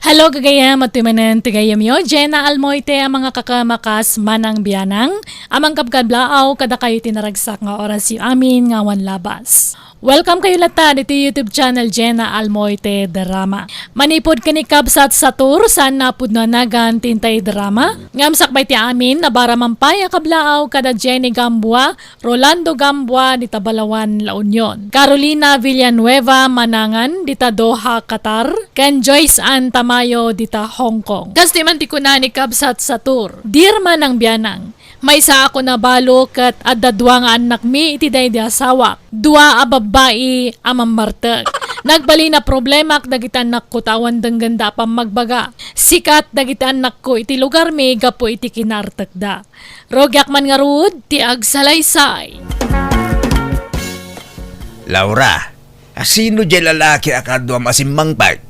Hello kagayam at timanan tigayam yo, JENA ALMOITE ang mga kakamakas Manang Bianang, amang kabkadlaaw kada kayo tinaragsak nga oras yu amin nga wan labas. Welcome kayo lata dito YouTube channel JENA ALMOITE Drama. Manipod kanikab sa tour saan napud na nagan tintay drama. Ngamsakbay ti amin na baramampaya kablaaw kada Jenny Gambua, Rolando Gambua dita Balawan, La Union. Carolina Villanueva Manangan dita Doha, Qatar. Ken Joyce Ann Tamayo dita Hong Kong. Kas di man ti kunanikab sa tour. Dear Manang Bianang, may sa ako na balo kat adda dua nga anak mi iti day di asawa. Dua a babbai amang martag. Nagbali na problema ak dagiti anak ko tawan ganda pa magbaga. Sikat dagiti anak ko iti lugar mi gapo iti kinartek da. Rogyak man nga rud ti agsalaysay. Laura, sino di lalaki akadwa masimmang part?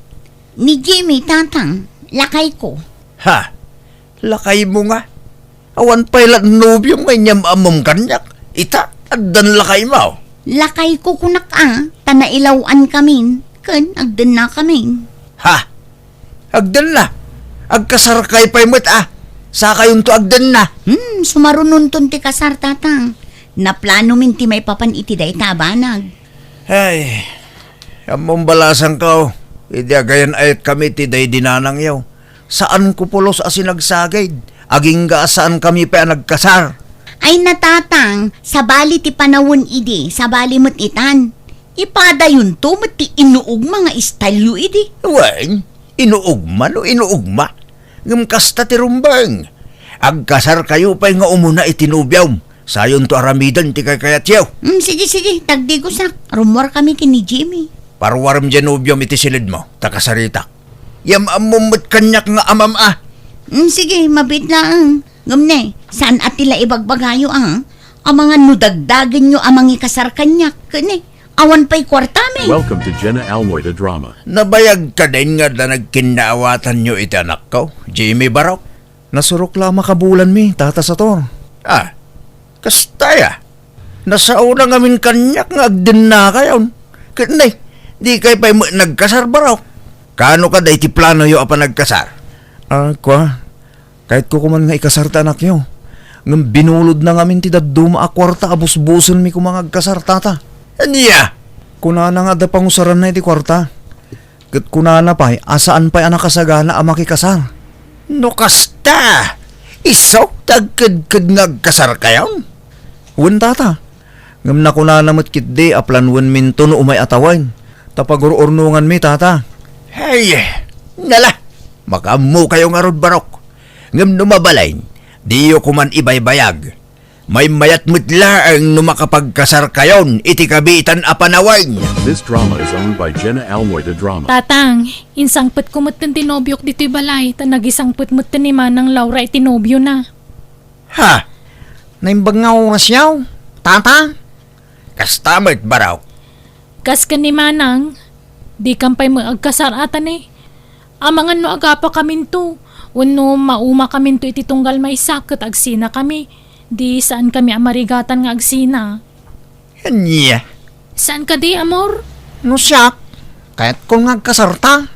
Ni Jimmy, tatang. Lakay ko. Ha? Lakay mo nga? Awan pala nobyong may nyamamom kanyak. Ita, addan lakay mo. Lakay ko kunak tanailawan kamin. Ken, agdan na kamin. Ha? Agdan na? Agkasarkay pa'y mo't Sa kayong to agdan na. Sumarunon ton ti kasar, tatang. Naplano min ti may papan iti day tabanag. Ay, among balasan ka. Idagayan ayat kami ti day dinanang yaw. Saan ko pulos asinagsagay? Aging saan kami pa nagkasar? Ay natatang, sabali ti panawon idi, sabali mo't itan. Ipada yun to, mo't ti inuog mga istalyo idi. Wen, inuugma no inuugma. Ngamkasta ti rumbang. Agkasar kayo pa'y nga umuna itinubyaw. Sayon to aramidan ti kayat yaw. Sige, tagdi ko sak. Rumor kami kini Jimmy. Parwarm dyan ubyom iti silid mo, takasarita. Yam amumot kanyak nga amam Sige, mabit lang. Ngamne, saan at tila ibagbagayo ang mga nudagdagan nyo amang ikasar kanyak. Kani, awan pa'y kwarta me. Welcome to JENA ALMOITE Drama. Nabayag ka din nga na nagkinaawatan nyo iti anak ko, Jimmy Barok. Nasurok lang makabulan mi, tata sa tor. Kastaya. Nasauna ngamin kanyak nga agdin na kayon. Kanay, di kay pa'y nagkasar Barok. Kano ka day ti plano yo apa nagkasar? Kahit ko kuman nga ikasar ta anak yo. Ngam binulod na ngamin ti daduma a kwarta abus-buson mi kumang agkasar tata. Anya? Kunana nga da pangusaran na iti kwarta. Kat kunana pa'y asaan pa'y anak kasagana a makikasar. No kasta. Isaw tagkad-kad nagkasar kayon? Wen tata. Ngam na kunana mo't kitdi a planwan minto no umay atawain. Tapagururnungan mi tata. Hey, nala. Makamu kayo nga rod Barok. Ngam numabalain, diyo kuman ibaybayag. May mayat mutla ang numakapagkasar kayon, iti kabitan apanawain. This drama is owned by JENA ALMOITE Drama. Tatang, insangpet ko mo't tinobyok dito'y balay, nagisangpet mo't ni Manang Laura itinobyo na. Ha? Naimbag nga oras yaw, tata. Kastamit Barok. Kas ka ni Manang, di kampay mo agkasar atan eh. Amangan no agapa kamin to. Wano mauma kamin to iti tunggal may sakit agsina kami. Di saan kami amarigatan nga agsina. Anya? Saan ka di, amor? No siyak, kahit kung nagkasarta,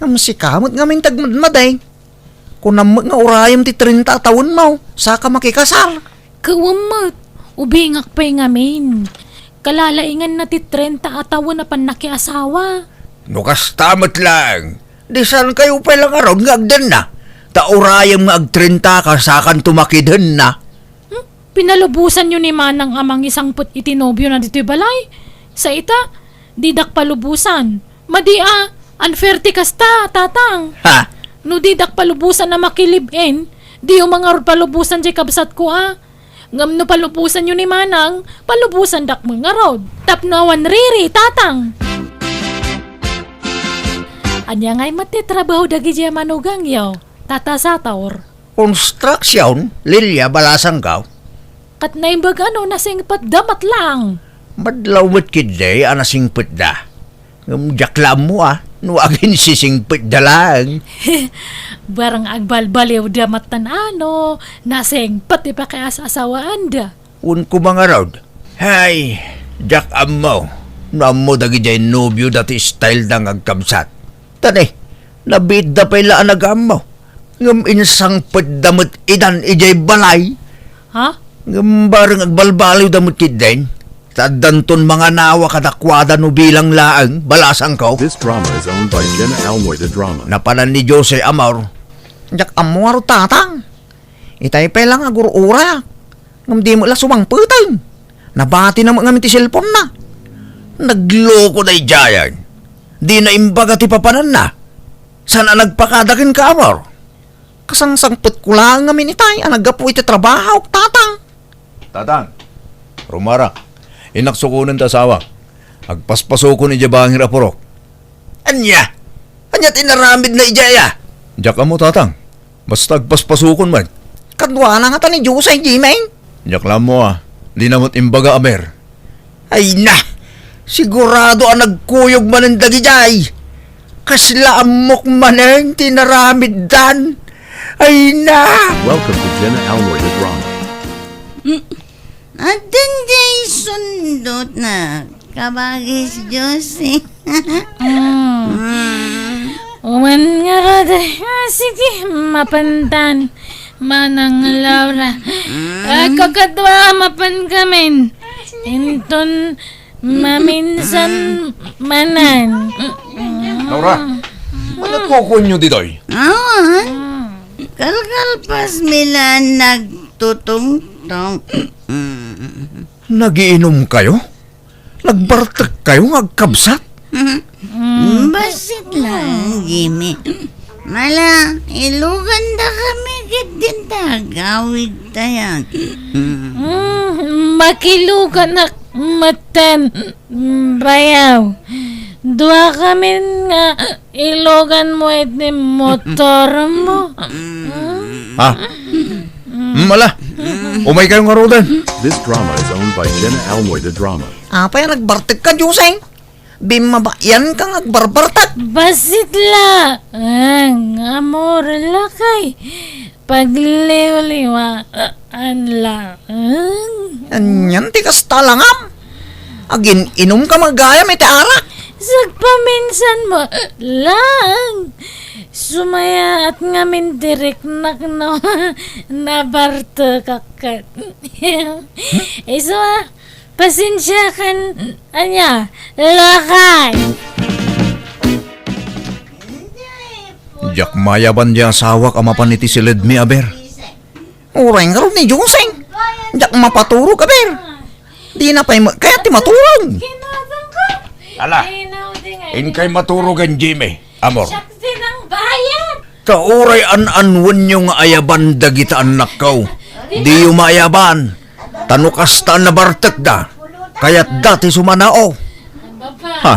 ngam si kamot ngamin tagmadmaday. Kung namot nga urayam ti 30 taon mo, saka makikasar. Kawamot, ubingak pa'y ngamin. Kalalaingan na ti 30 atawan na panakiasawa. No kastamit lang. Di saan kayo palang aron nga agdan na? Taurayam nga agtrinta ka sakan tumakidhan na. Pinalubusan nyo ni Manang amang isang put itinobyo na dito'y balay. Sa ita, didak palubusan. Madia, unfair ti kasta, tatang. Ha? No didak palubusan na makilibin, di yung mga palubusan di kabsat ko Ngam no palubusan nyo ni Manang, palubusan dak mga rod. Tapnawan riri, tatang. Anya nga'y matitrabaho dagi diya manugang yaw, tata sa taor. Construction, Lilia balasang ka. Kat naimbag nasingpat damat lang. Madlaw mo't kiday, anasingpit da. Jaklam mo nuagin sisingpit da lang. Barang agbalbaliw damat nasingpat pa kaya sa asawaan da. Un ko mga rod. Hay, jakam mo. Naam mo dagi jay nobyo dati style dang agkabsat. Tani, Nabida pa ila anagam mo. Ngam insang damot idan ijay balay. Ha? Ngam bareng agbalbaliw damot kidden. Tadanton mga nawa kadakwada no bilang laang balasang ko. This drama is owned by JENA ALMOITE Drama. Napanan ni Jose Amor. Jak amwaro tatang. Itay pa lang agurura. Ngam di mo la sumangputan. Nabati na mga ti cellphone na. Nagloko na ijayan. Di na imbaga ti papanan na. Sana nagpakadakin ka, Amor? Kasangsangput ko lang ngamin itay. Anagapo iti trabaho, tatang. Tatang, rumara. Inaksukunan ta sawak. Agpaspasoko ni Jabangir Apurok. Anya? Anya tinaramid na ijaya? Diyak mo, tatang. Basta agpaspasukon man. Kadwa na nga ta ni Diyos ay Jimeng. Diyak lang mo Di namot imbaga, Amer. Ay na! Sigurado ang nagkuyog man ang dagijay. Kasla amok maneng tinaramid dan. Ay na! Welcome to JENA ALMOITE Drama. At jay sundot na kabagis Diyos eh. Uman nga rada. Sige, mapantan. Manang Laura. Kakadwa mapan kamin. Inton maminsan manan. Laura, ano kukunyo ditoy? Awan, kalkalpas mila nagtutong-tong. Nagiinom kayo? Nagbartek kayo agkabsat? Basit lang, Jimmy. Mala, ilugan na kami kitin tagawid tayan. Makilugan na matan bayaw. Dua kami nga ilogan mo iti motor mo. Ha? Mala, umay kayong arudan. This drama is owned by JENA ALMOITE Drama. Apa yung nagbartik ka, Diyoseng? Bimabayan kang agbarbartak. Basit la. Ang amor lakay. Pagliw-liwaan la. Anyan, tikas talangam. Agin, inom ka magayam iti arak. Sagpaminsan mo lang. Sumaya at ngamin direk nak no nabarto kakat. Iso pasensya kan anya lakay. Jak mayaban diya sawak amapan iti silid mi, Aber. Ureng nga rin ni Diyoseng. Jak mapaturo ka, ber. Di na pa kaya ti maturong. Kinatang ka. Ala, inkay maturugan, Jimmy. Amor. Sakti ng bayan. Kauray an-anwan yung ayaban dagita anak ko. Di yung maayaban. Tanukastaan na bartek da. Kaya't dati sumanao. Ha?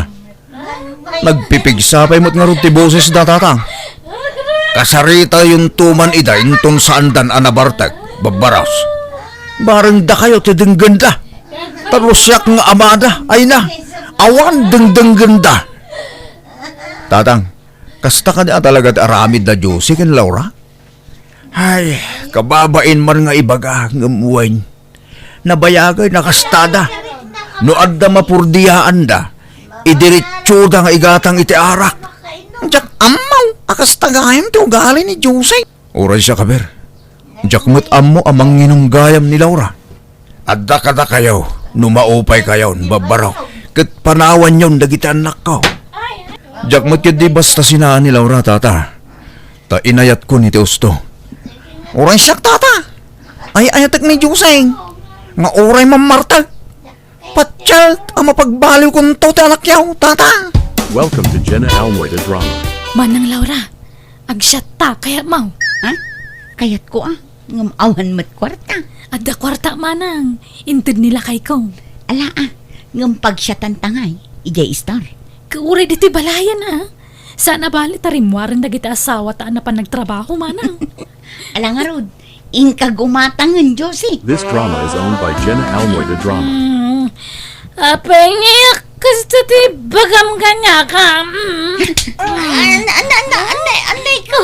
Nagpipigsapay mo't nga rin ti boses da, tatang. Kasarita yung tuman ida intong saandan anabartek. Babaras. Barang da kayo ti dingganda. Tarusyak nga amada. Ay na. Awan dengdeng ganda. Tatang, kasta ka na talaga aramid na Josie ken Laura? Ay, kababain man nga ibaga ngamuwain. Nabayagay nakastada. No adda mapurdiyaan da. Idiritso da nga igatang iti arak. Jak amaw, akas tagayam ti ugali ni Diyoseng. Oray siya kaber. Jak mo't amo amang ginunggayam ni Laura. Adda kada kayo, numaupay kayo, babaraw. Kat panawan yon dagiti anak ko. Jak mo't yun di basta sinaan ni Laura, tata. Ta inayat ko ni Teusto. Ureng siyak, tata. Ay ayatak ni Diyoseng. Nga uray mamartag. Patyalt, ang mapagbaliw kong tao ti anak yaw, tata. Welcome to JENA ALMOITE Drama. Manang Laura. Agsyat ta kaya mau. Ha? Kayat ko ngamawan mat kwarta. Adda kwarta manang. Intid nila kay kong. Ala ngam pagsyatan tangay, ijay star. Kauray diti balayan Sana bali tarimwarin na kita asawa taan na pa nagtrabaho manang. Ala nga rod, inka gumatangan, Josie. This drama is owned by JENA ALMOITE Drama. Apengiyak gusto ti bagam kanya ka. Anday ko.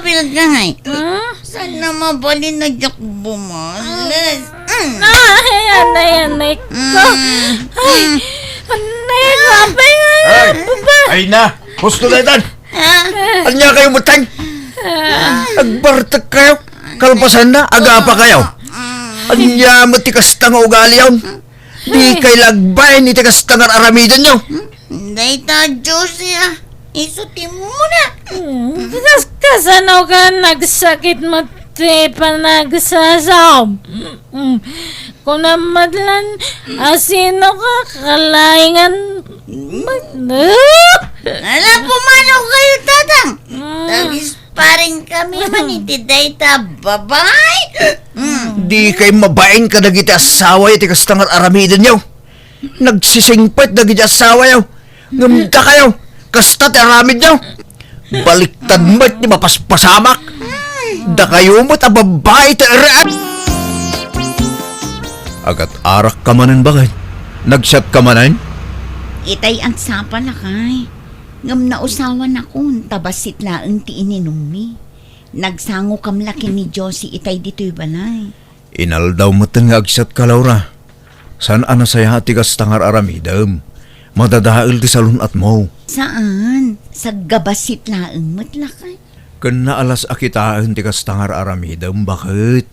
Pinagkangay. Saan na mabalin na jak bumalas? Anay ko. Ay, anay ko. Ay na! Gusto na itan! Anya kayo mutang? Agbartak kayo? Kalpasan na, agapa kayo? Anya mo tikas nga ugali yun? Di kay lagbay ni tikas nga aramidan nyo? Dayta, Josie, isuti mo na. Kasano ka nagsakit mo ti panagsasaw? Kung namadlan, asino ka kalaingan? Alam po mano kayo, tatang. Tagis pa rin kami maniti, Dayta, babay. Di kay mabain ka nagiti asawa yung tikas nga aramidan nyo? Nagsisingpit nagiti asawa nyo? Ngamda kayo? Kasta ti aramid nyo? Baliktad mo't ni mapaspasamak? Da kayo mo't ababay ti iraat? Agat arak ka manan bakit? Nagsyat ka manan? Itay ang sapa na kay. Ngam na usawan ako, tabasit laang ti ininumi. Nagsango kam laki ni Josie itay dito'y balay. Inaldaw mo nga agsat ka, Laura. Saan ana saya ti kas tangar aramidam? Madadail ti salon at mo. Saan? Sa gabasit laang matlakay. Kena alas akitaan ti kas tangar aramidam, bakit?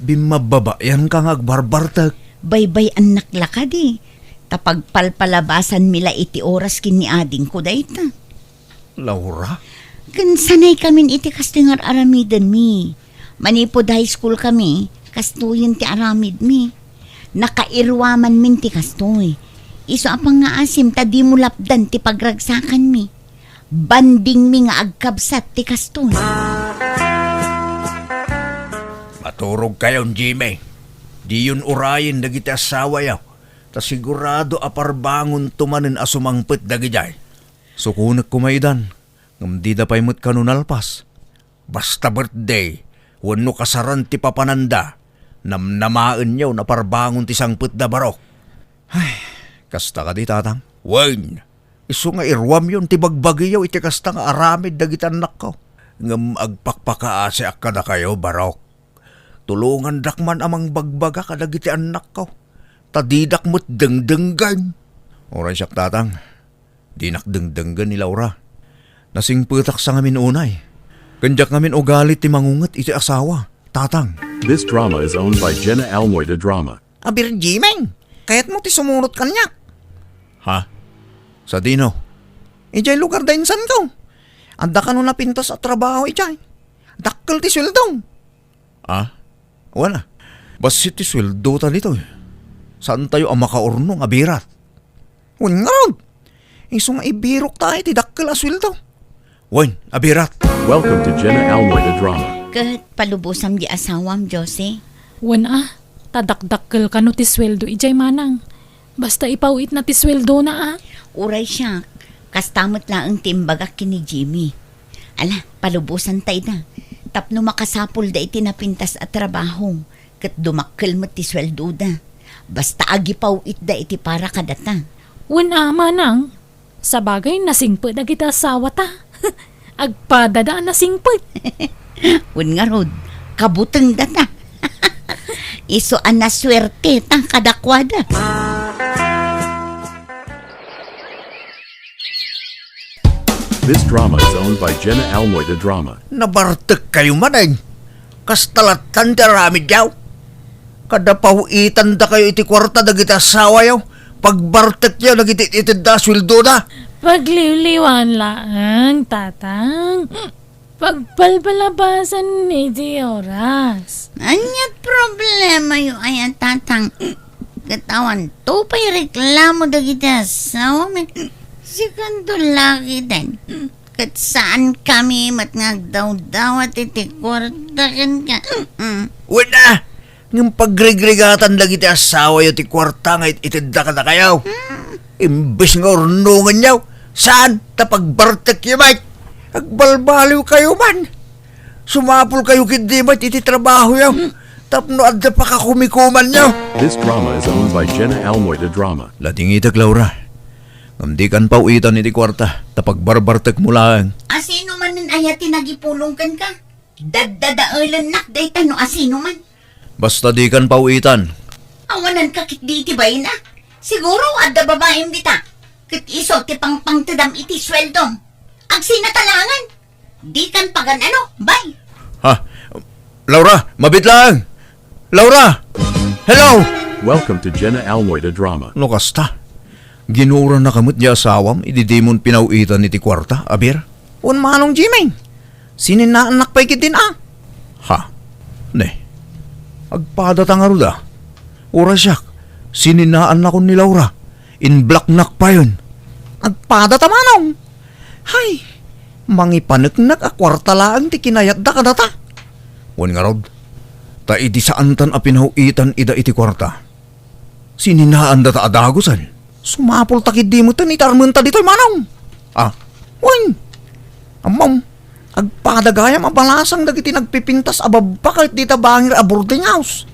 Bimababayan kang agbarbartak. Baybay ang naklaka di. Tapag palpalabasan mila iti oras kin ni ading ko dayta. Laura? Kan sanay kamin iti kastingar aramidan mi. Manipod high school kami, kastuyin ti aramid mi. Nakairwaman min ti kastoy. Iso apang nga asim ta di mo lapdan ti pagragsakan mi. Banding mi nga agkabsat ti kastoy. Maturog kayon, Jimmy. Di yun urayin dagiti asawa yaw. Ta sigurado aparbangon tumanin asumangpit dagijay. Sukunak kumaydan. Ngam di da pay mo't kanunalpas. Basta birthday, wano kasaran ti papananda. Namnamaan yaw na parbangon ti sangpit da barok. Ay, kasta ka di tatang. Wayne, iso nga irwam yun ti bagbagi yaw iti kasta nga aramid dagitan nak ko. Ngam agpakpakaasi akka da kayo barok. Tulungan dakman amang bagbaga kadagiti anak ko. Tadidak mo't dengdenggan. Oray siyak tatang. Dinak dengdenggan ni Laura. Nasingputak sa ngamin unay. Kanjak ngamin ugalit ti mangungat iti asawa. Tatang. This drama is owned by JENA ALMOITE Drama. Abir Jimeng, kayat mo ti sumunod kanyak. Ha? Sa dino? Ijay lugar da insan ko. Anda ka no napintas at trabaho ijay. Dakkel ti sweldo. Ah? Wala. Basit ti sweldo ta dito eh. Saan tayo ang makaurnong abirat? Wan nga rod. Iso nga ibirok tayo ti dakkel a sweldo. Wan, abirat. Welcome to JENA ALMOITE Drama. Kat palubusam di asawam, Josie. Wan tadakdakkel ka no ti sweldo ijay manang. Basta ipauit na ti sweldo na Uray siya, kastamot laang timbagak kini Jimmy. Ala, palubusan tayo na. Tapno makasapol da iti napintas at trabaho. Kat dumakkel mo ti sweldo da. Basta agipauit da iti para kadata. Wan manang. Sa bagay nasingpit na kita asawa ta. Agpadadaan nasingpit. Wan nga rod, kabuteng data. Iso an naswerte tang kadakwada. This drama is owned by JENA ALMOITE Drama. Nabartek kayo manay. Kastalatan ti aramid yaw. Kada pawitan da kayo iti kwarta dagiti asawa yaw. Pagbartek yaw dagiti iti da sweldo da. Pagliliwan lang, tatang. Pagpalpalabasan iti oras. Anyat problema yung ayan tatang. Katawan to pa'y reklamo dagiti asawa mi. Sikando lagi din. Kat saan kami matngagdaw-dawat iti kwartakan ka. Wala. Ng pagregregatan lagi ti asawa yaw ti kwarta nga itida ka na kayaw. Imbes nga urnungan yaw. Saan? Tapagbartek yaw, Mike. Agbalbaliw kayo man. Sumapol kayo kindi, Mike, iti trabaho yaw. Tapno adda pa kakumikuman yaw. This drama is owned by JENA ALMOITE Drama. Lating itak, Laura. Ngamdi kan pauitan iti kwarta. Tapagbarbartek mo lang. Asino man nin ayati nagipulongkan ka? Dadadaulan nak dayta no asino man. Basta di kan pauitan. Awanan ka kit di iti bay na. Siguro adda babaeng dita. Kit iso ti pangpangtadam iti sweldom. Ag sinatalangan. Di kan pagan ano, bay. Ha? Laura, mabit lang! Laura! Hello! Welcome to JENA ALMOITE drama. No kasta? Ginura na kamot niya asawam, ididimon pinauitan ni ti kwarta, abir? Un manong Jimmy. Sininaanak pa ikitin Ha? Ne? Agpada tangaruda. Ura siyak, sininaan na ko ni Laura. In black knock pa yun. Agpada tamanong. Hay, mangipanagnak a kwarta laang ti kinayat da kadata. Wan nga rod, ta iti saantan a pinauitan ida iti kwarta. Sininaan da ta adagusan. Sumapol takid di mo tan itarmunta dito'y manong. Wan, amam, agpadagayam abalasang dagiti nagpipintas ababa kahit di tabangir a boarding house.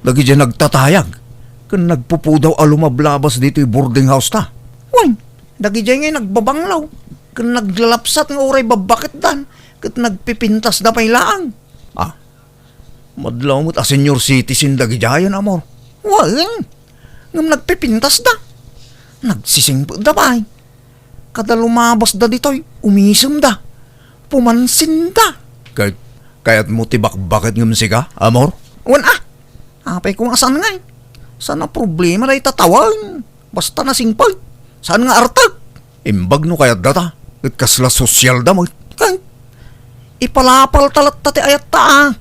Lagi dyan nagtatayag. Kan nagpupudaw alumablabas dito'y boarding house ta. Wan, dagi dyan ngay nagbabanglaw. Kan naglalapsat nga oray babakit dan. Kat nagpipintas da pay laang. Madlaw mo't a senior citizen dagi dyan, amor. Wan, ngam nagpipintas da. Nagsisingpo da pay. Kada lumabas da dito'y umisem da. Pumansin da. Kaya't mo tibak-bakit ngam siga, amor? Wan apay kung asan nga sana problema na itatawag. Basta nasingpag. Saan nga artag? Imbag no kayat data. At kasla sosyal da mo. Kay, ipalapal talat tati ayat ta.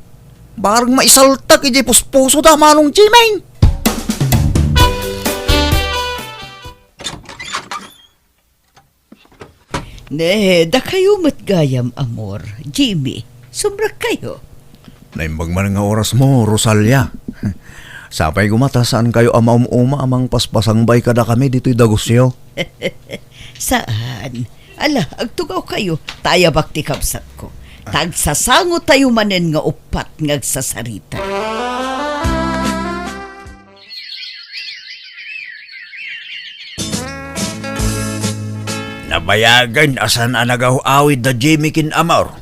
Barang maisaltag iji puspuso da manong Jimeng. Da kayo matgayam, amor. Jimmy, sobra kayo. Naimbag man nga oras mo, Rosalia. Sapay gumata saan kayo amaum-uma amang paspasang bay kada kami dito'y dagusyo. Saan? Ala, agtugaw kayo. Taya bakti kapsat ko. Tagsasango tayo manen nga upat ngagsasarita. Nabayagan asan anagaw-awid da Jimmy kin amor.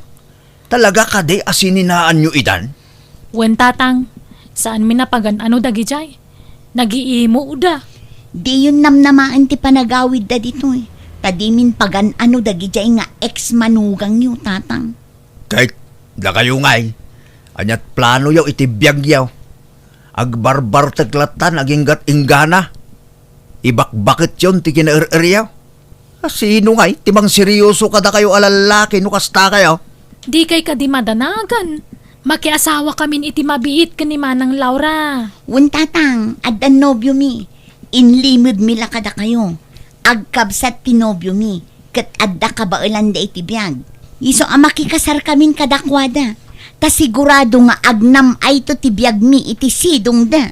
Talaga ka di asininaan nyo idan? Wen tatang, saan minapagan ano dagi jay? Nagiimo uda. Di yun namnamaan ti panagawid da dito eh. Tadimin pagan ano dagi jay nga ex-manugang yu, tatang. Kahit da kayo ngay. Anyat plano yaw iti biyag yaw. Agbarbar taglatan aginggat inggana. Ibakbakit yon ti kinair-iryaw. Sino ngay? Timang seryoso kada kayo alalaki no kasta kayo. Di kay kadi madanagan. Makiasawa kamin iti mabiit ka ni Manang Laura. Wen tatang, addan nobyo mi. Inlimod mila kada kayo. Agkabsat ti nobyo mi. Kat adda ka ba da iti biyag. Iso makikasar kamin kadakwada. Ta sigurado nga agnam ay to ti biyag mi iti sidong da.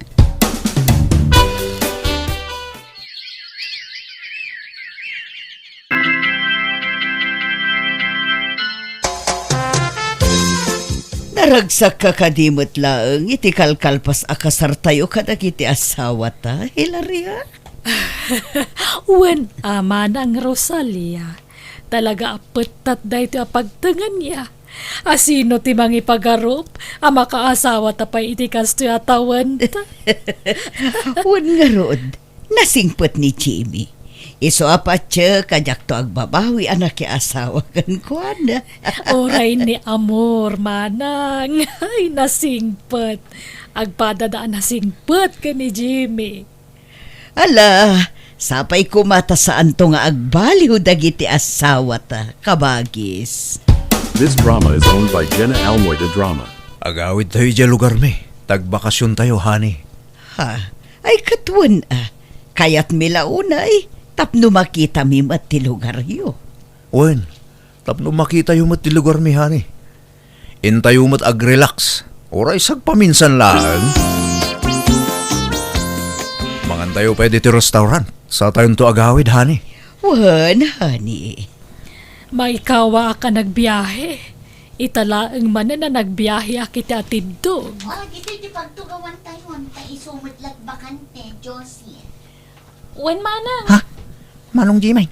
Naragsak ka kadimot laeng, iti kalkalpas akasar tayo kadagiti asawa ta, Hilaria. Wen Manang Rosalia. Talaga apetat da ito apagtangan niya. Asino ti mangi pagarup, makaasawa tapay iti kasto atawan ta. Wan nga rod, nasingpot ni Jimmy. Iso apatya kajak to agbabawi anak ki asawa kan kuana. Oray ni amor, Manang. Ay, nasingpet. Agpadadaan nasingpet ka ni Jimmy. Ala, sapay kumata saan to nga agbaliw dagiti asawa ta, kabagis. This drama is owned by JENA ALMOITE drama. Agawid tayo dyan lugar me. Tagbakasyon tayo, honey. Ha, ay katwan kayat milaunay, tapno makita mi mat ti lugar yo. Wen, tapno makita yung mat lugar mi, honey. Intayo mat ag-relax. Oray sag paminsan lang. Mangan tayo pwede ti restaurant. Sa tayong to agawid, honey. Wan, honey. Maikawa ka nagbiyahe. Italaang man na nagbiyahe akiti atiddo. Oh, dito di pagtugawan tayo. Ta isumutlat bakante, Josie. Wen Manang. Ha? Manong Jimay,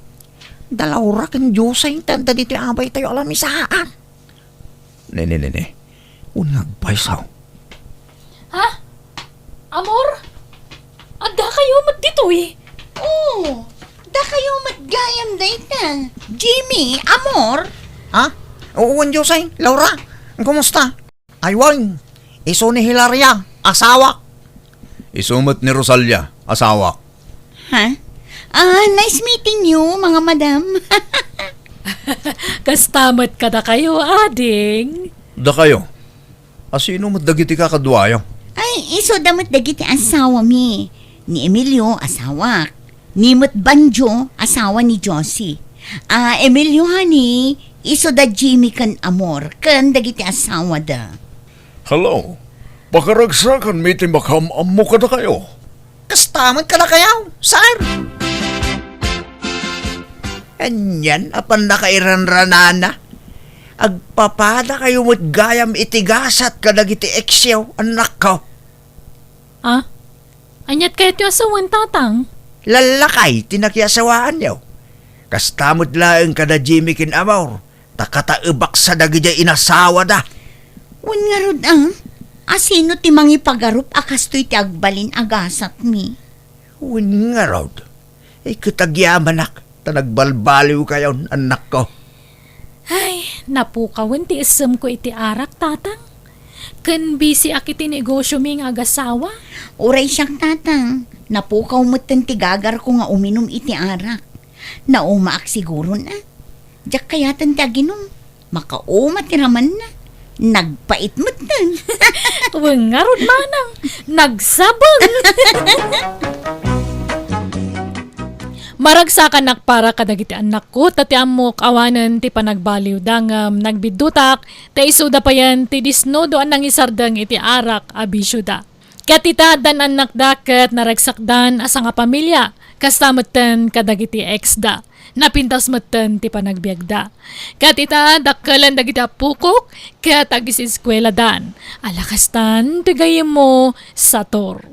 dalawra kan Diyosay tanda dito abay tayo alam isaan. Ne. Unag paisaw. Ha? Amor? Adda kayo mat dito eh. Oh, da kayo matgayam dayta. Jimmy, amor. Ha? Uwan Diyosay, Laura, kumusta? Aywan, iso ni Hilaria, asawa. Isumot ni Rosalia, asawa. Ha? Nice meeting you, mga madam. Kastamot ka na kayo, ading. Da kayo. Asino mo dagiti ka kadwayo? Ay, iso damot dagiti asawa mi. Ni Emilio, asawa. Ni Banjo, asawa ni Josie. Emilio, honey, iso da Jimmy kan amor. Kan dagiti asawa da. Hello. Pakaragsakan mi ti makamammo ka na kayo. Kastamad ka na kayaw, sir. Anyan, apan nakairanranana. Agpapada kayo mo't gayam itigasat ka dagiti eksyaw, anak ko. Ah? Anyat kayo ti asawan tatang? Lalakay, tinakiasawaan niyo. Kastamod laeng kada Jimmy kin amaw. Takataebak sa dagiti inasawa da. Un nga rod, asino ti mangi pagarup akastoy ti agbalin agasat mi. Uwin nga raw. Ikutagyaman tanagbalbaliw kayo, anak ko. Ay, napukawan ti isem ko iti arak tatang. Kan busy akiti negosyo mi nga agasawa. Uray siyang tatang. Napukaw mo't tigagar ko nga uminom iti arak. Naumaak siguro na. Diyak kaya ti aginom. Makauma ti raman na. Nagpait mo't na. Uwang nga rod manang. Nagsabang. Maragsakan nakpara kadagiti anak ko, tati amok awanan ti panagbaliw dangam, nagbidutak, ta isuda pa yan ti disnodo anang isardang iti arak abisyo da. Katita dan anak daket naragsakdan asa nga pamilya, kastamatan kadagiti ex da, napintas matan ti panagbiagda. Katita dakkalan dagiti apukok, kat agis eskwela dan, alakastan tigayem mo sator.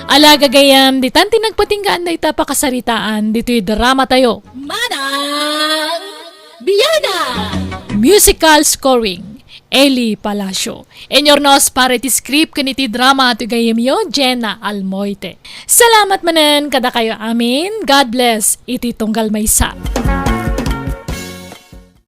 Alaga gayam, di tanti nagpatinggaan na itapakasaritaan, dito'y drama tayo. Manang Bianang! Musical scoring, Eli Palacio. Enyornos para iti script kaniti drama at gayam yo, JENA ALMOITE. Salamat manan kada kayo amin. God bless, iti tunggal maysa.